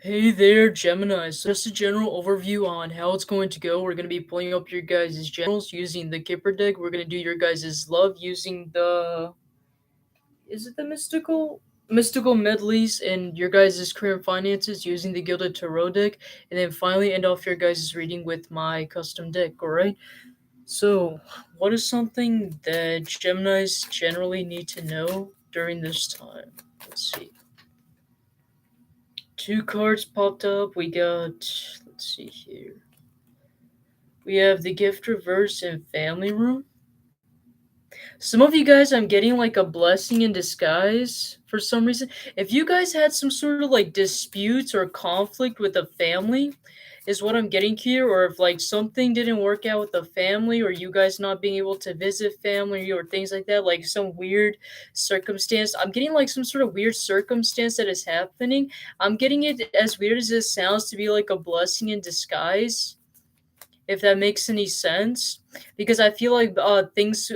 Hey there, Gemini. So just a general overview on how it's going to go. We're going to be pulling up your guys' generals using the Kipper deck. We're going to do your guys' love using the... Is it the mystical medleys, and your guys' career and finances using the Gilded Tarot deck, and then finally end off your guys' reading with my custom deck, alright? So, what is something that Geminis generally need to know during this time? Let's see. Two cards popped up. We got, let's see here. We have the gift reverse and family room. Some of you guys, I'm getting like a blessing in disguise for some reason. If you guys had some sort of like disputes or conflict with a family, is what I'm getting here, or if like something didn't work out with the family, or you guys not being able to visit family or things like that, like some weird circumstance. I'm getting like some sort of weird circumstance that is happening. I'm getting it, as weird as it sounds, to be like a blessing in disguise, if that makes any sense, because I feel like things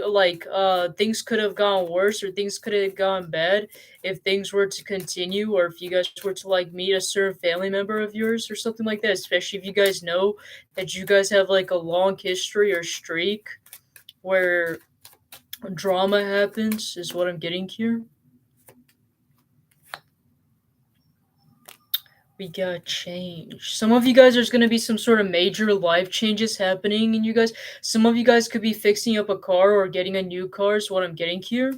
could have gone worse, or things could have gone bad if things were to continue, or if you guys were to like meet a certain family member of yours or something like that, especially if you guys know that you guys have like a long history or streak where drama happens, is what I'm getting here. We got change. Some of you guys, there's going to be some sort of major life changes happening in you guys. Some of you guys could be fixing up a car or getting a new car, is what I'm getting here.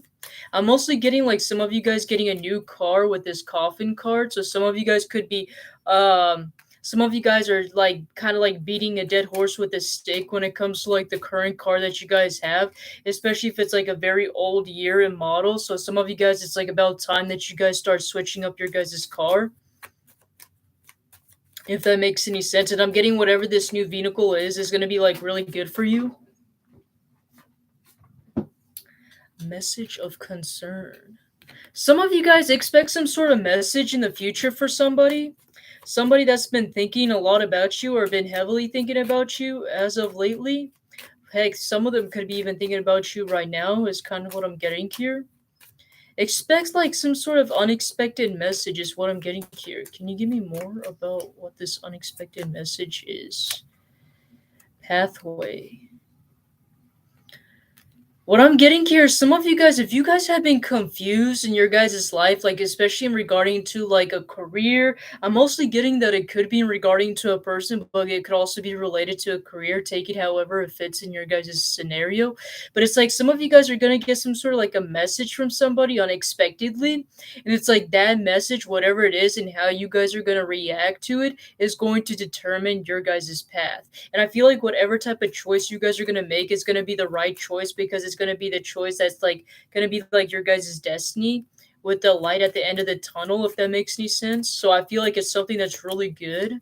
I'm mostly getting like some of you guys getting a new car with this coffin card. So some of you guys could be some of you guys are like kind of like beating a dead horse with a stick when it comes to like the current car that you guys have, especially if it's like a very old year and model. So some of you guys, it's like about time that you guys start switching up your guys' car, if that makes any sense. And I'm getting whatever this new vehicle is going to be like really good for you. Message of concern. Some of you guys expect some sort of message in the future for somebody that's been thinking a lot about you or been heavily thinking about you as of lately. Heck, some of them could be even thinking about you right now, is kind of what I'm getting here. Expect like some sort of unexpected message, is what I'm getting here. Can you give me more about what this unexpected message is? Pathway. What I'm getting here is some of you guys, if you guys have been confused in your guys' life, like especially in regarding to like a career, I'm mostly getting that it could be in regarding to a person, but it could also be related to a career. Take it however it fits in your guys' scenario. But it's like some of you guys are gonna get some sort of like a message from somebody unexpectedly. And it's like that message, whatever it is, and how you guys are gonna react to it is going to determine your guys' path. And I feel like whatever type of choice you guys are gonna make is gonna be the right choice, because it's gonna be the choice that's like gonna be like your guys' destiny, with the light at the end of the tunnel, if that makes any sense. So I feel like it's something that's really good.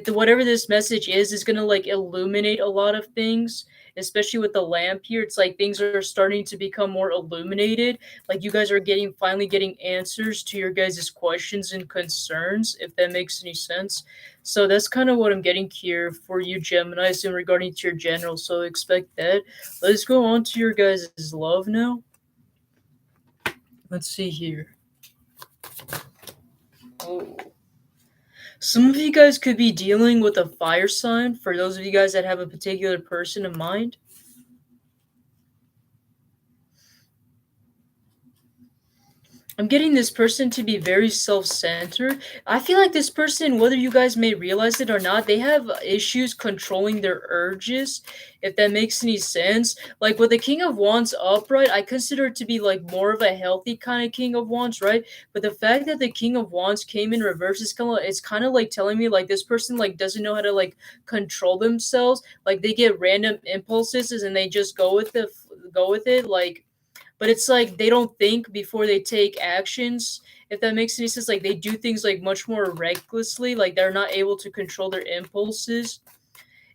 Whatever this message is gonna like illuminate a lot of things, especially with the lamp here. It's like things are starting to become more illuminated. Like you guys are getting finally getting answers to your guys' questions and concerns, if that makes any sense. So that's kind of what I'm getting here for you, Geminis, in regarding to your general. So expect that. Let's go on to your guys' love now. Let's see here. Oh. Some of you guys could be dealing with a fire sign, for those of you guys that have a particular person in mind. I'm getting this person to be very self-centered. I feel like this person, whether you guys may realize it or not, they have issues controlling their urges, if that makes any sense. Like with the King of Wands upright, I consider it to be like more of a healthy kind of King of Wands, right? But the fact that the King of Wands came in reverse is it's kind of like telling me like this person like doesn't know how to like control themselves. Like they get random impulses and they just go with it, like, but it's like they don't think before they take actions, if that makes any sense. Like they do things like much more recklessly, like they're not able to control their impulses,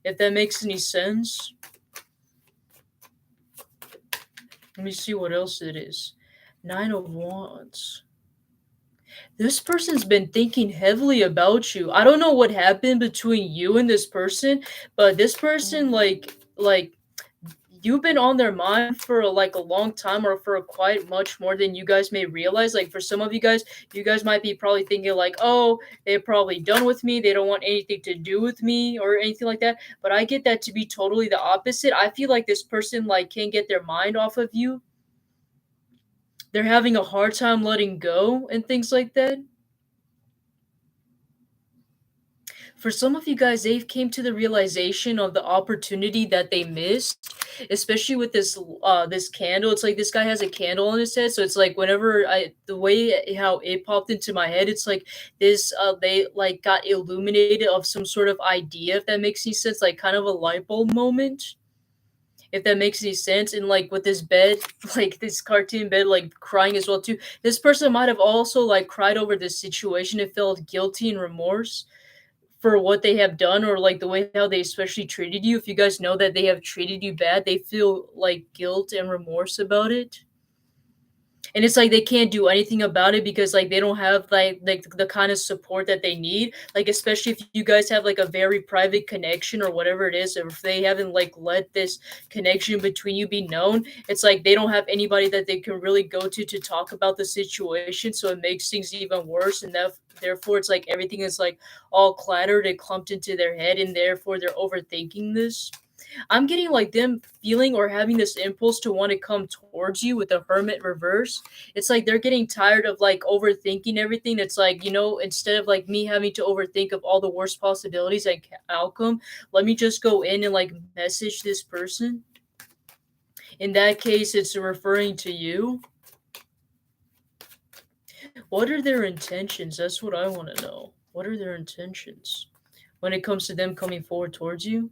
if that makes any sense. Let me see what else it is. Nine of Wands. This person's been thinking heavily about you. I don't know what happened between you and this person, but this person like you've been on their mind for like a long time or for quite much more than you guys may realize. Like for some of you guys might be probably thinking like, oh, they're probably done with me. They don't want anything to do with me or anything like that. But I get that to be totally the opposite. I feel like this person like can't get their mind off of you. They're having a hard time letting go and things like that. For some of you guys, they've came to the realization of the opportunity that they missed, especially with this candle. It's like this guy has a candle on his head, so it's like whenever I the way how it popped into my head, it's like this they like got illuminated of some sort of idea, if that makes any sense, like kind of a light bulb moment. If that makes any sense, and like with this bed, like this cartoon bed, like crying as well too. This person might have also like cried over this situation and felt guilty and remorse for what they have done, or like the way how they especially treated you. If you guys know that they have treated you bad, they feel like guilt and remorse about it. And it's like they can't do anything about it because like they don't have like the kind of support that they need. Like especially if you guys have like a very private connection or whatever it is, or if they haven't like let this connection between you be known, it's like they don't have anybody that they can really go to talk about the situation. So it makes things even worse, and that therefore it's like everything is like all clattered and clumped into their head, and therefore they're overthinking this. I'm getting like them feeling or having this impulse to want to come towards you with the hermit reverse. It's like they're getting tired of like overthinking everything. It's like, instead of like me having to overthink of all the worst possibilities and outcome, let me just go in and like message this person. In that case, it's referring to you. What are their intentions? That's what I want to know. What are their intentions when it comes to them coming forward towards you?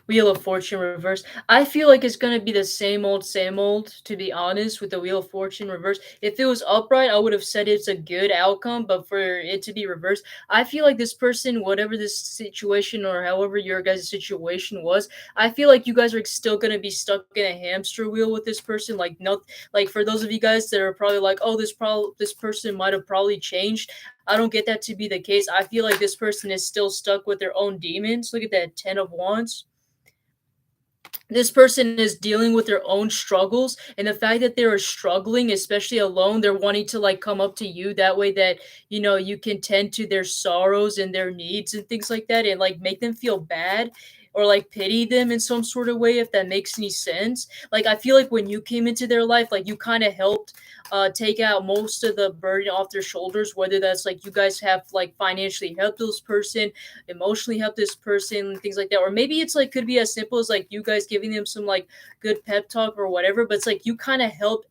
Wheel of Fortune reverse. I feel like it's gonna be the same old, to be honest, with the Wheel of Fortune reverse. If it was upright, I would have said it's a good outcome, but for it to be reversed, I feel like this person, whatever this situation or however your guys' situation was, I feel like you guys are still gonna be stuck in a hamster wheel with this person. Like no, like for those of you guys that are probably like, oh, this person might have probably changed. I don't get that to be the case. I feel like this person is still stuck with their own demons. Look at that, Ten of Wands. This person is dealing with their own struggles, and the fact that they're struggling, especially alone, they're wanting to like come up to you that way, that you can tend to their sorrows and their needs and things like that, and like make them feel bad or like pity them in some sort of way, if that makes any sense. Like I feel like when you came into their life, like you kind of helped take out most of the burden off their shoulders, whether that's like you guys have like financially helped this person, emotionally help this person, things like that. Or maybe it's like could be as simple as like you guys giving them some like good pep talk or whatever, but it's like you kind of help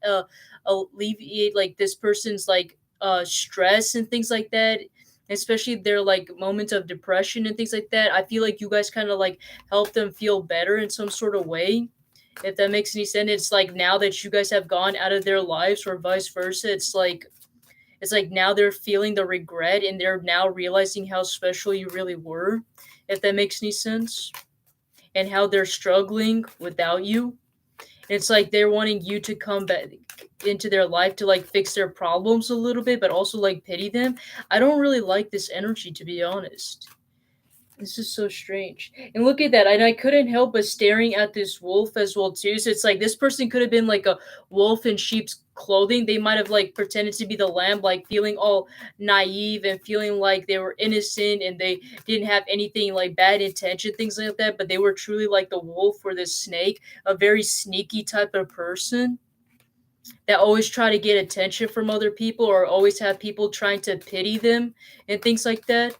alleviate like this person's like stress and things like that, especially their like moments of depression and things like that. I feel like you guys kind of like help them feel better in some sort of way, if that makes any sense. It's like now that you guys have gone out of their lives or vice versa, it's like now they're feeling the regret and they're now realizing how special you really were, if that makes any sense, and how they're struggling without you. It's like they're wanting you to come back into their life to like fix their problems a little bit, but also like pity them. I don't really like this energy, to be honest. This is so strange. And look at that. And I couldn't help but staring at this wolf as well too. So it's like this person could have been like a wolf in sheep's clothing. They might have like pretended to be the lamb, like feeling all naive and feeling like they were innocent and they didn't have anything like bad intention, things like that. But they were truly like the wolf or the snake, a very sneaky type of person that always try to get attention from other people or always have people trying to pity them and things like that.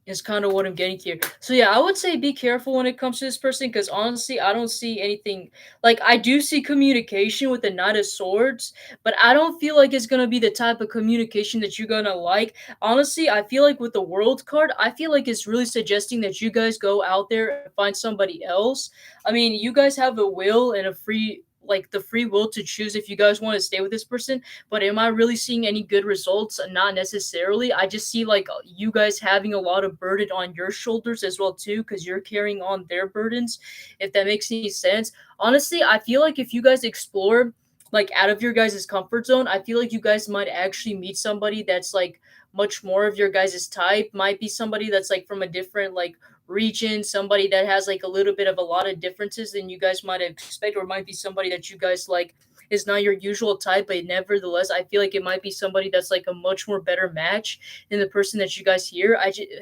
Is kind of what I'm getting here. So yeah, I would say be careful when it comes to this person, because honestly, I don't see anything. Like I do see communication with the Knight of Swords, but I don't feel like it's gonna be the type of communication that you're gonna like. Honestly, I feel like with the World card, I feel like it's really suggesting that you guys go out there and find somebody else. I mean, you guys have a will and a free like the free will to choose if you guys want to stay with this person, but am I really seeing any good results? Not necessarily. I just see like you guys having a lot of burden on your shoulders as well too, because you're carrying on their burdens, if that makes any sense. Honestly, I feel like if you guys explore like out of your guys' comfort zone, I feel like you guys might actually meet somebody that's like much more of your guys' type. Might be somebody that's like from a different like region, somebody that has like a little bit of a lot of differences than you guys might expect, or might be somebody that you guys like is not your usual type, but nevertheless, I feel like it might be somebody that's like a much more better match than the person that you guys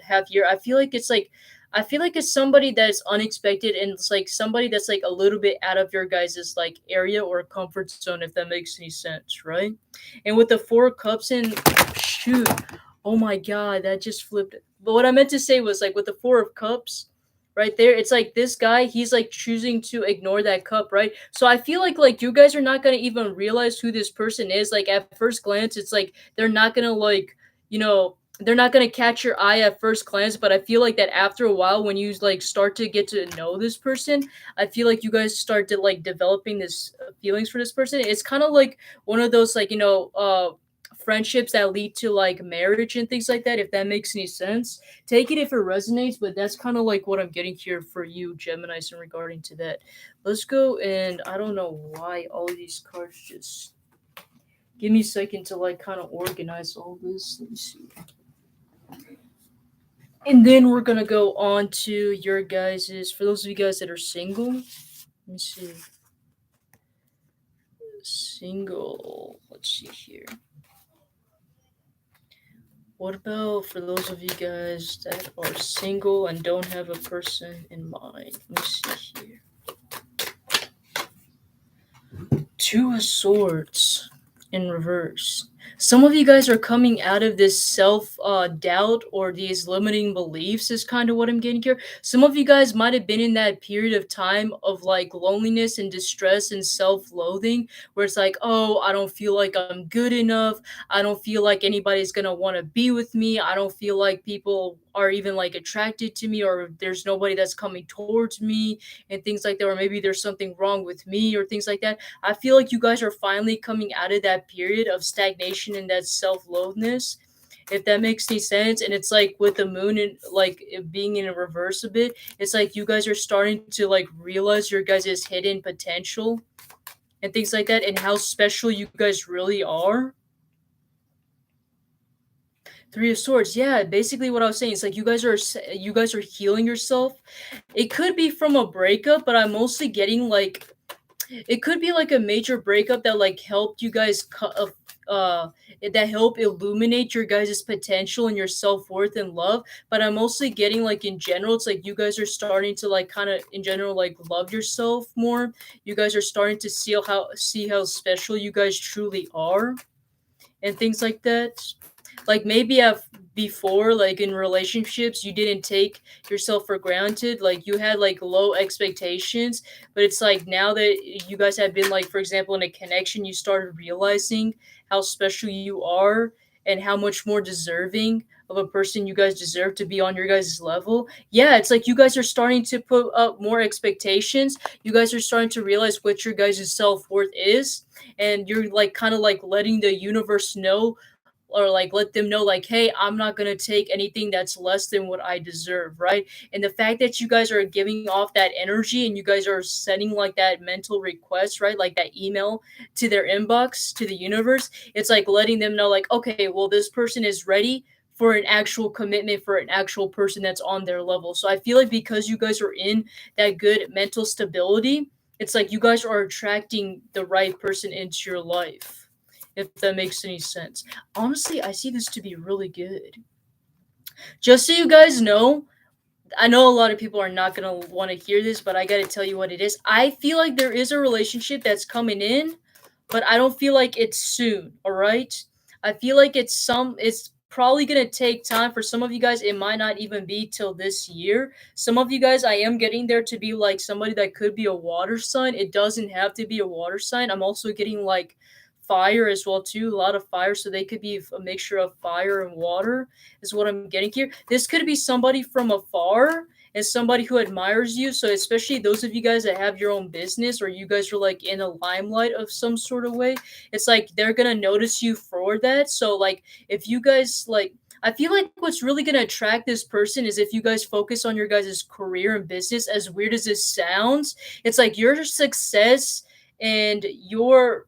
have here. I feel like it's like I feel like it's somebody that's unexpected and it's like somebody that's like a little bit out of your guys' like area or comfort zone, if that makes any sense, right? And with the Four of Cups and shoot, oh my god, that just flipped. But what I meant to say was like with the Four of Cups, right there, it's like this guy, he's like choosing to ignore that cup, right? So I feel like you guys are not gonna even realize who this person is. Like at first glance, it's like they're not gonna like, they're not gonna catch your eye at first glance, but I feel like that after a while, when you like start to get to know this person, I feel like you guys start to like developing this feelings for this person. It's kind of like one of those like friendships that lead to like marriage and things like that. If that makes any sense, take it if it resonates. But that's kind of like what I'm getting here for you, Gemini's, in regarding to that. Let's go, and I don't know why all of these cards just give me a second to like kind of organize all this. Let me see. And then we're gonna go on to your guys's. For those of you guys that are single, let me see. Single. Let's see here. What about for those of you guys that are single and don't have a person in mind? Let me see here. Two of Swords in reverse. Some of you guys are coming out of this self doubt or these limiting beliefs, is kind of what I'm getting here. Some of you guys might have been in that period of time of like loneliness and distress and self loathing, where it's like, oh, I don't feel like I'm good enough. I don't feel like anybody's going to want to be with me. I don't feel like people are even like attracted to me, or there's nobody that's coming towards me and things like that. Or maybe there's something wrong with me or things like that. I feel like you guys are finally coming out of that period of stagnation and that self-loathness, if that makes any sense. And it's like with the moon and like it being in a reverse a bit, it's like you guys are starting to like realize your guys' hidden potential and things like that, and how special you guys really are. Three of Swords, yeah. Basically, what I was saying is like you guys are healing yourself. It could be from a breakup, but I'm mostly getting like it could be like a major breakup that like helped you guys that help illuminate your guys' potential and your self-worth and love. But I'm mostly getting like in general, it's like you guys are starting to like kind of in general like love yourself more. You guys are starting to see how special you guys truly are and things like that. Like maybe before, like in relationships, you didn't take yourself for granted, like you had like low expectations. But it's like now that you guys have been like, for example, in a connection, you started realizing how special you are and how much more deserving of a person you guys deserve to be on your guys' level. Yeah, it's like you guys are starting to put up more expectations. You guys are starting to realize what your guys' self-worth is, and you're like kind of like letting the universe know, or like let them know like, hey, I'm not going to take anything that's less than what I deserve, right? And the fact that you guys are giving off that energy and you guys are sending like that mental request, right, like that email to their inbox, to the universe, it's like letting them know like, okay, well, this person is ready for an actual commitment, for an actual person that's on their level. So I feel like because you guys are in that good mental stability, it's like you guys are attracting the right person into your life, if that makes any sense. Honestly, I see this to be really good. Just so you guys know, I know a lot of people are not going to want to hear this, but I got to tell you what it is. I feel like there is a relationship that's coming in, but I don't feel like it's soon, all right? I feel like it's probably going to take time for some of you guys. It might not even be till this year. Some of you guys, I am getting there to be like somebody that could be a water sign. It doesn't have to be a water sign. I'm also getting like fire as well too, a lot of fire, so they could be a mixture of fire and water is what I'm getting here. This could be somebody from afar and somebody who admires you. So especially those of you guys that have your own business, or you guys are like in a limelight of some sort of way, it's like they're gonna notice you for that. So like if you guys like, I feel like what's really gonna attract this person is if you guys focus on your guys' career and business. As weird as this sounds, it's like your success and your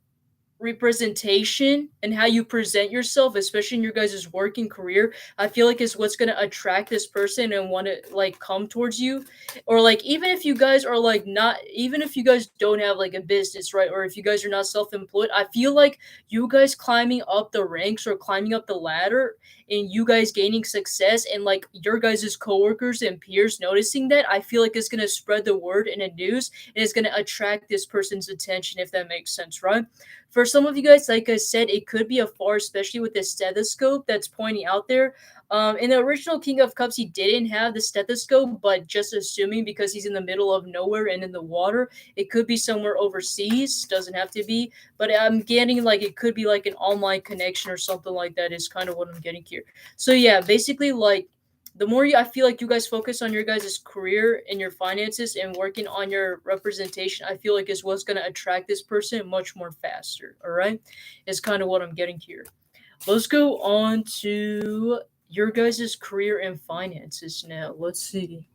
representation and how you present yourself, especially in your guys' working career, I feel like is what's gonna attract this person and want to like come towards you. Or like even if you guys are like not, even if you guys don't have like a business, right? Or if you guys are not self-employed, I feel like you guys climbing up the ranks or climbing up the ladder and you guys gaining success and like your guys' coworkers and peers noticing that, I feel like it's gonna spread the word in the news and it's gonna attract this person's attention, if that makes sense, right? For some of you guys, like I said, it could be afar, especially with the stethoscope that's pointing out there. In the original King of Cups, he didn't have the stethoscope, but just assuming because he's in the middle of nowhere and in the water, it could be somewhere overseas. Doesn't have to be, but I'm getting like it could be like an online connection or something like that. Is kind of what I'm getting here. So yeah, basically like the more I feel like you guys focus on your guys' career and your finances and working on your representation, I feel like is what's gonna attract this person much more faster. All right, is kind of what I'm getting here. Let's go on to your guys' career and finances now. Let's see.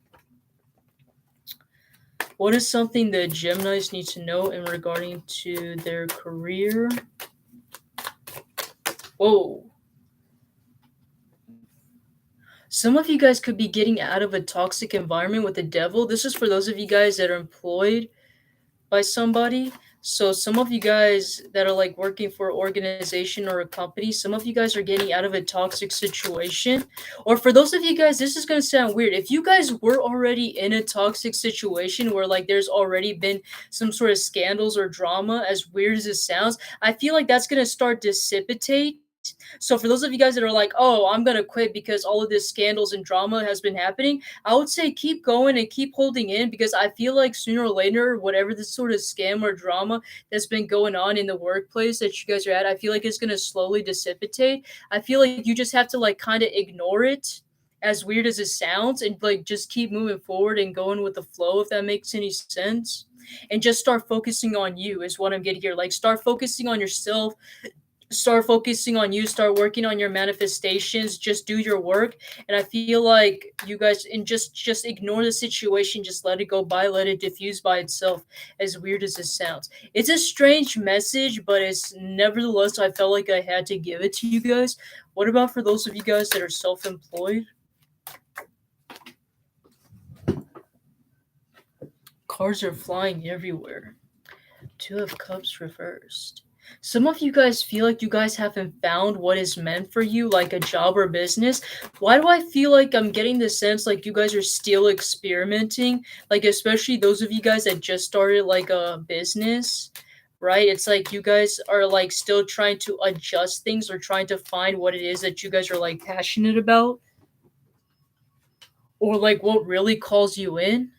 What is something that Geminis need to know in regarding to their career? Whoa. Some of you guys could be getting out of a toxic environment with the devil. This is for those of you guys that are employed by somebody. So some of you guys that are like working for an organization or a company, some of you guys are getting out of a toxic situation. Or for those of you guys, this is going to sound weird. If you guys were already in a toxic situation where like there's already been some sort of scandals or drama, as weird as it sounds, I feel like that's going to start dissipate. So for those of you guys that are like, "Oh, I'm going to quit because all of this scandals and drama has been happening." I would say keep going and keep holding in because I feel like sooner or later, whatever this sort of scam or drama that's been going on in the workplace that you guys are at, I feel like it's going to slowly dissipate. I feel like you just have to like kind of ignore it, as weird as it sounds, and like just keep moving forward and going with the flow, if that makes any sense. And just start focusing on you is what I'm getting here. Like start focusing on yourself, start focusing on you, start working on your manifestations, just do your work. And I feel like you guys, and just ignore the situation, just let it go by, let it diffuse by itself, as weird as it sounds. It's a strange message, but it's nevertheless I felt like I had to give it to you guys. What about for those of you guys that are self-employed? Cards are flying everywhere. Two of Cups reversed. Some of you guys feel like you guys haven't found what is meant for you, like a job or business. Why do I feel like I'm getting the sense like you guys are still experimenting? Like, especially those of you guys that just started like a business, right? It's like you guys are like still trying to adjust things or trying to find what it is that you guys are like passionate about or like what really calls you in.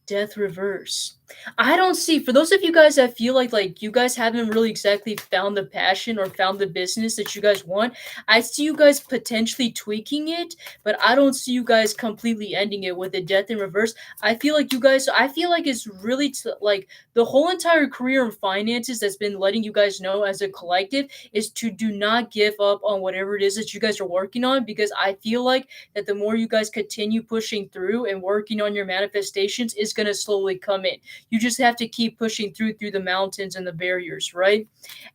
Death reverse. I don't see, for those of you guys that feel like you guys haven't really exactly found the passion or found the business that you guys want, I see you guys potentially tweaking it, but I don't see you guys completely ending it with a death in reverse. I feel like you guys, I feel like it's really like the whole entire career and finances that's been letting you guys know as a collective is to do not give up on whatever it is that you guys are working on, because I feel like that the more you guys continue pushing through and working on your manifestations is going to slowly come in. You just have to keep pushing through the mountains and the barriers, right?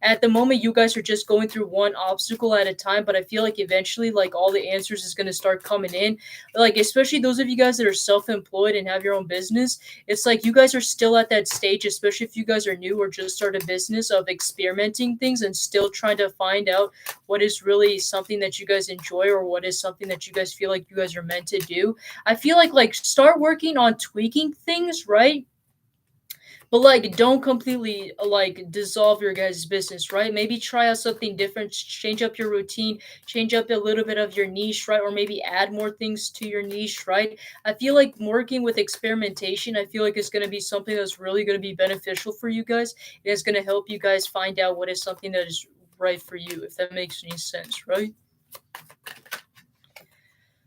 At the moment, you guys are just going through one obstacle at a time, but I feel like eventually, like all the answers is going to start coming in. Like, especially those of you guys that are self-employed and have your own business, it's like you guys are still at that stage, especially if you guys are new or just start a business, of experimenting things and still trying to find out what is really something that you guys enjoy or what is something that you guys feel like you guys are meant to do. I feel like start working on tweaking things, right? But like don't completely like dissolve your guys' business, right? Maybe try out something different, change up your routine, change up a little bit of your niche, right? Or maybe add more things to your niche, right? I feel like working with experimentation, I feel like it's going to be something that's really going to be beneficial for you guys. It's going to help you guys find out what is something that is right for you, if that makes any sense, right?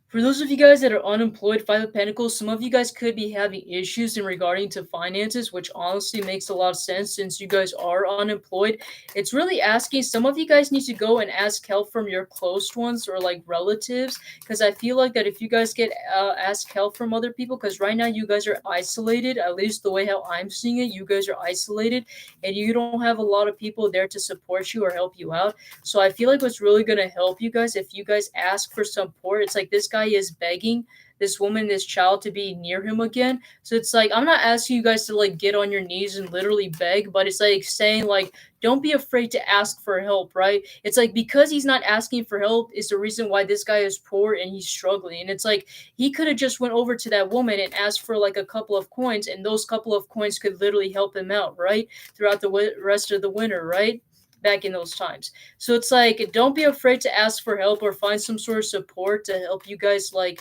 For those of you guys that are unemployed, Five of Pentacles, some of you guys could be having issues in regarding to finances, which honestly makes a lot of sense since you guys are unemployed. It's really asking, some of you guys need to go and ask help from your close ones or like relatives, because I feel like that if you guys get ask help from other people, because right now you guys are isolated, at least the way how I'm seeing it, you guys are isolated and you don't have a lot of people there to support you or help you out. So I feel like what's really gonna help you guys if you guys ask for support, it's like this guy is begging this woman, this child to be near him again. So it's like I'm not asking you guys to like get on your knees and literally beg, but it's like saying like don't be afraid to ask for help, right? It's like because he's not asking for help is the reason why this guy is poor and he's struggling. And it's like he could have just went over to that woman and asked for like a couple of coins, and those couple of coins could literally help him out, right? Throughout the rest of the winter, right? Back in those times. So it's like don't be afraid to ask for help or find some sort of support to help you guys like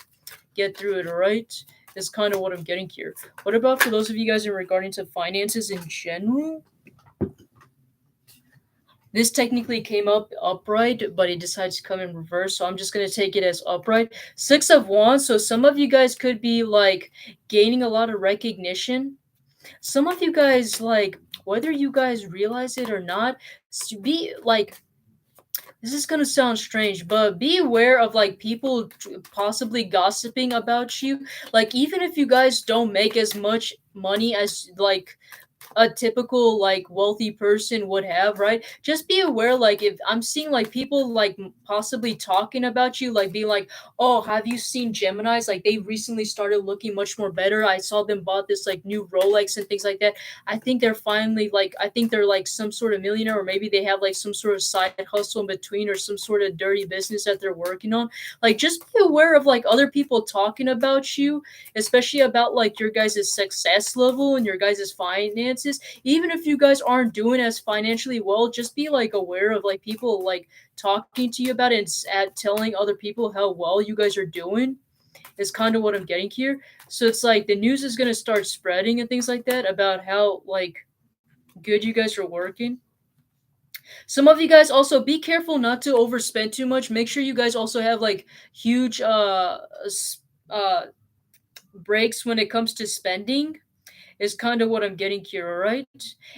get through it, all right? Is kind of what I'm getting here. What about for those of you guys in regarding to finances in general? This technically came up upright, but it decides to come in reverse, so I'm just gonna take it as upright. Six of Wands, so some of you guys could be like gaining a lot of recognition. Some of you guys, like, whether you guys realize it or not, be like this is gonna sound strange, but be aware of like people possibly gossiping about you. Like, even if you guys don't make as much money as like a typical like wealthy person would have, right? Just be aware, like if I'm seeing like people like possibly talking about you, like being like, oh, have you seen Geminis? Like they recently started looking much more better. I saw them bought this like new Rolex and things like that. I think they're finally like, I think they're like some sort of millionaire, or maybe they have like some sort of side hustle in between or some sort of dirty business that they're working on. Like just be aware of like other people talking about you, especially about like your guys' success level and your guys' finances. Even if you guys aren't doing as financially well, just be like aware of like people like talking to you about it and at telling other people how well you guys are doing is kind of what I'm getting here. So it's like the news is going to start spreading and things like that about how like good you guys are working. Some of you guys also be careful not to overspend too much. Make sure you guys also have like huge uh breaks when it comes to spending is kind of what I'm getting here, all right?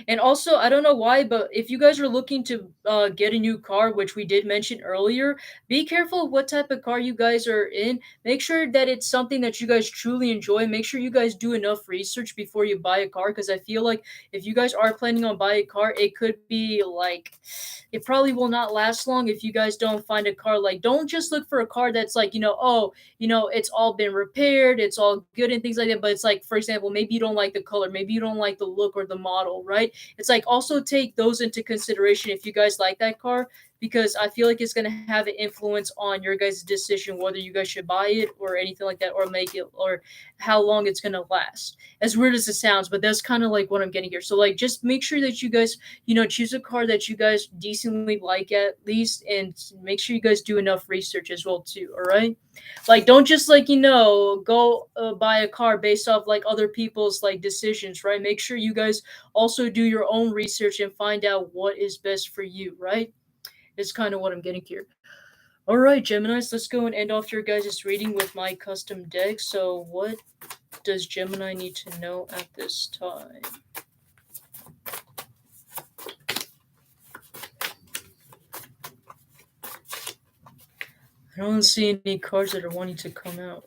And also, I don't know why, but if you guys are looking to get a new car, which we did mention earlier, be careful of what type of car you guys are in. Make sure that it's something that you guys truly enjoy. Make sure you guys do enough research before you buy a car, because I feel like if you guys are planning on buying a car, it could be like it probably will not last long if you guys don't find a car. Like, don't just look for a car that's like, oh, it's all been repaired, it's all good and things like that. But it's like, for example, maybe you don't like the color, maybe you don't like the look or the model, right? It's like also take those into consideration if you guys like that car, because I feel like it's gonna have an influence on your guys' decision whether you guys should buy it or anything like that, or make it, or how long it's gonna last. As weird as it sounds, but that's kind of like what I'm getting here. So like just make sure that you guys, choose a car that you guys decently like at least, and make sure you guys do enough research as well too, all right? Like don't just like go buy a car based off like other people's like decisions, right? Make sure you guys also do your own research and find out what is best for you, right? It's kind of what I'm getting here. All right, Geminis, let's go and end off your guys' reading with my custom deck. So what does Gemini need to know at this time? I don't see any cards that are wanting to come out.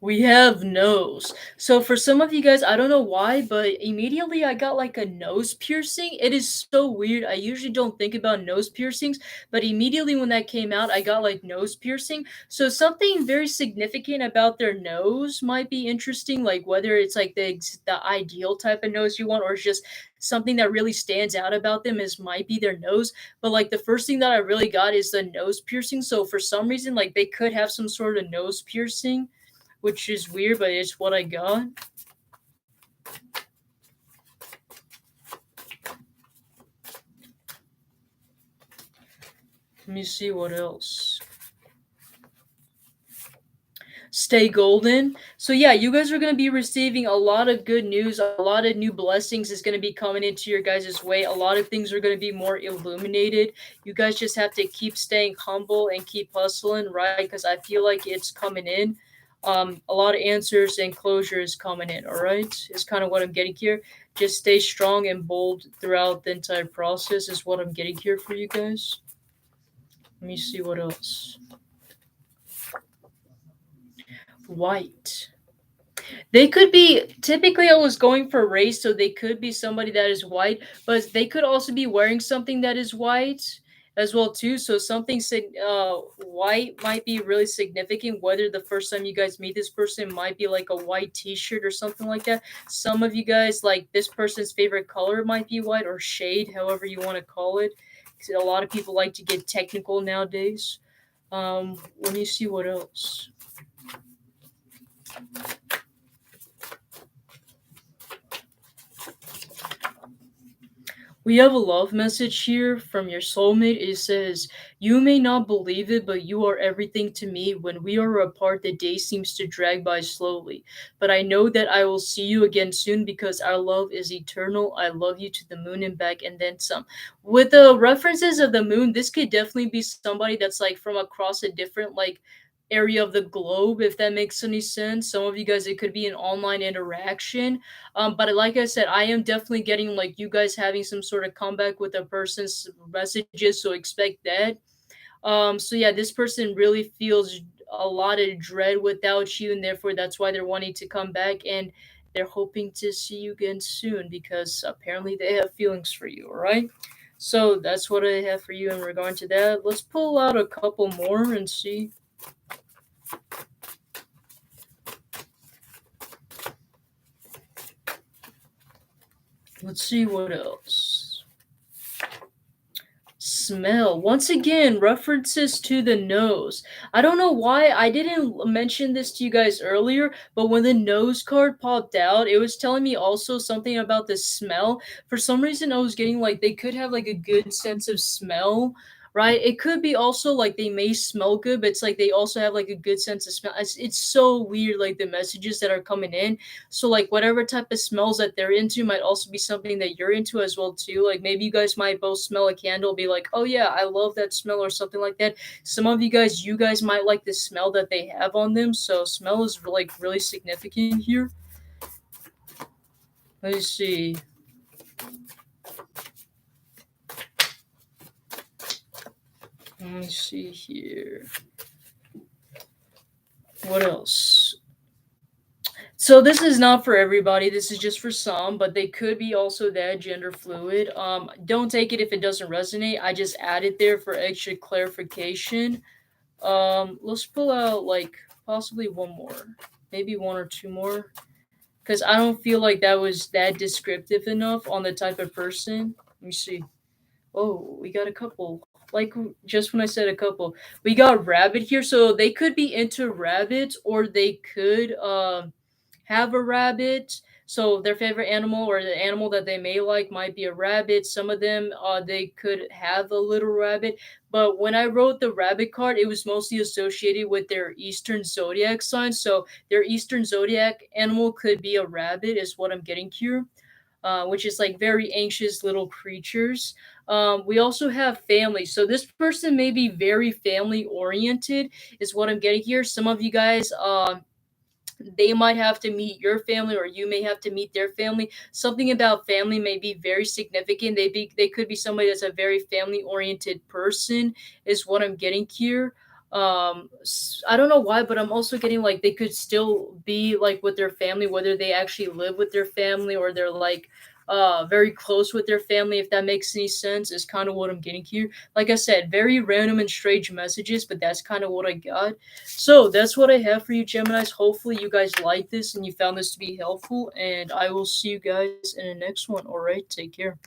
We have nose. So for some of you guys, I don't know why, but immediately I got like a nose piercing. It is so weird. I usually don't think about nose piercings, but immediately when that came out, I got like nose piercing. So something very significant about their nose might be interesting, like whether it's like the ideal type of nose you want, or it's just something that really stands out about them is might be their nose. But like the first thing that I really got is the nose piercing. So for some reason, like they could have some sort of nose piercing, which is weird, but it's what I got. Let me see what else. Stay golden. So yeah, you guys are going to be receiving a lot of good news. A lot of new blessings is going to be coming into your guys' way. A lot of things are going to be more illuminated. You guys just have to keep staying humble and keep hustling, right? Because I feel like it's coming in. A lot of answers and closure is coming in. All right, is kind of what I'm getting here. Just stay strong and bold throughout the entire process is what I'm getting here for you guys. Let me see what else. White. They could be typically I was going for race, so they could be somebody that is white, but they could also be wearing something that is white as well too. So something white might be really significant. Whether the first time you guys meet this person might be like a white T-shirt or something like that. Some of you guys like this person's favorite color might be white or shade, however you want to call it. 'Cause a lot of people like to get technical nowadays. Let me see what else. We have a love message here from your soulmate. It says, "You may not believe it, but you are everything to me. When we are apart, the day seems to drag by slowly. But I know that I will see you again soon because our love is eternal. I love you to the moon and back and then some." With the references of the moon, this could definitely be somebody that's like from across a different like area of the globe, if that makes any sense. Some of you guys, it could be an online interaction, but like I said, I am definitely getting like you guys having some sort of comeback with a person's messages, so expect that. So yeah, this person really feels a lot of dread without you, and therefore that's why they're wanting to come back and they're hoping to see you again soon because apparently they have feelings for you, all right? So that's what I have for you in regard to that. Let's pull out a couple more and see. Let's see what else. Smell. Once again, references to the nose. I don't know why I didn't mention this to you guys earlier, but when the nose card popped out, it was telling me also something about the smell. For some reason, I was getting like they could have like a good sense of smell, right? It could be also like they may smell good, but it's like they also have like a good sense of smell. It's so weird, like the messages that are coming in. So like whatever type of smells that they're into might also be something that you're into as well too. Like maybe you guys might both smell a candle, be like, "Oh yeah, I love that smell" or something like that. Some of you guys might like the smell that they have on them. So smell is like really significant here. Let's see. Let me see here. What else? So this is not for everybody. This is just for some, but they could be also that gender fluid. Don't take it if it doesn't resonate. I just added there for extra clarification. Let's pull out like possibly one more, maybe one or two more, because I don't feel like that was that descriptive enough on the type of person. Let me see. Oh, we got a couple. Like just when I said a couple, we got rabbit here. So they could be into rabbits, or they could have a rabbit. So their favorite animal or the animal that they may like might be a rabbit. Some of them they could have a little rabbit. But when I wrote the rabbit card, it was mostly associated with their Eastern zodiac sign. So their Eastern zodiac animal could be a rabbit, is what I'm getting here. Which is like very anxious little creatures. We also have family. So this person may be very family oriented, is what I'm getting here. Some of you guys, they might have to meet your family or you may have to meet their family. Something about family may be very significant. They could be somebody that's a very family oriented person, is what I'm getting here. I don't know why, but I'm also getting like they could still be like with their family, whether they actually live with their family or they're like very close with their family, if that makes any sense, is kind of what I'm getting here. Like I said, very random and strange messages, but that's kind of what I got. So that's what I have for you, Geminis. Hopefully you guys like this and you found this to be helpful, and I will see you guys in the next one. All right, take care.